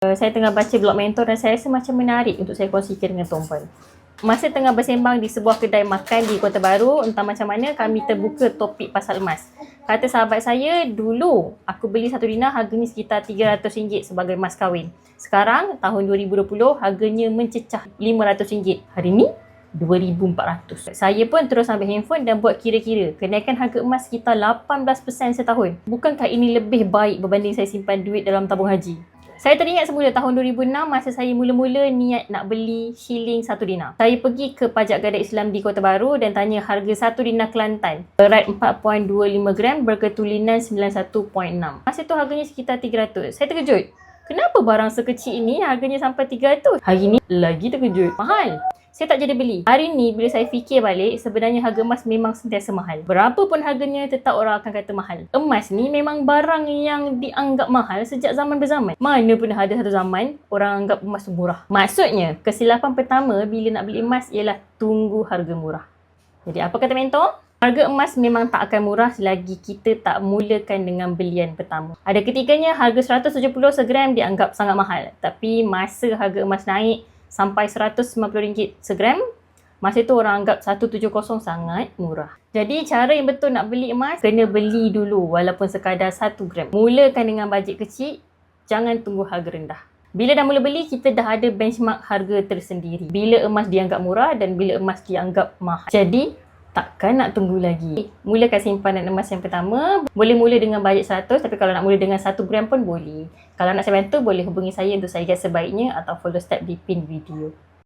Saya tengah baca blog mentor dan saya rasa macam menarik untuk saya kongsikan dengan tuan-puan. Masa tengah bersembang di sebuah kedai makan di Kota Baru, entah macam mana kami terbuka topik pasal emas. Kata sahabat saya, dulu aku beli 1 dinar harganya sekitar RM300 sebagai mas kahwin. Sekarang, tahun 2020, harganya mencecah RM500. Hari ni, RM2,400. Saya pun terus ambil handphone dan buat kira-kira. Kenaikan harga emas sekitar 18% setahun. Bukankah ini lebih baik berbanding saya simpan duit dalam tabung haji? Saya teringat semula tahun 2006 masa saya mula-mula niat nak beli shilling 1 dinar. Saya pergi ke Pajak Gadai Islam di Kota Baru dan tanya harga 1 dinar Kelantan. Berat 4.25 gram berketulinan 91.6. Masa tu harganya sekitar 300. Saya terkejut. Kenapa barang sekecil ini harganya sampai 300? Hari ni lagi terkejut. Mahal. Saya tak jadi beli. Hari ni bila saya fikir balik, sebenarnya harga emas memang sentiasa mahal. Berapa pun harganya, tetap orang akan kata mahal. Emas ni memang barang yang dianggap mahal sejak zaman berzaman. Mana pun ada satu zaman, orang anggap emas tu murah. Maksudnya, kesilapan pertama bila nak beli emas ialah tunggu harga murah. Jadi apa kata mentor? Harga emas memang tak akan murah selagi kita tak mulakan dengan belian pertama. Ada ketikanya harga 170 segram dianggap sangat mahal. Tapi masa harga emas naik sampai RM150 segram, masa itu orang anggap 170 sangat murah. Jadi cara yang betul nak beli emas, kena beli dulu walaupun sekadar 1 gram. Mulakan dengan bajet kecil, jangan tunggu harga rendah. Bila dah mula beli, kita dah ada benchmark harga tersendiri. Bila emas dianggap murah dan bila emas dianggap mahal. Jadi, takkan nak tunggu lagi. Mulakan simpanan emas yang pertama. Boleh mula dengan bajet 100, tapi kalau nak mula dengan 1 gram pun boleh. Kalau nak saya bantu, boleh hubungi saya untuk saya guide sebaiknya atau follow step di pin video.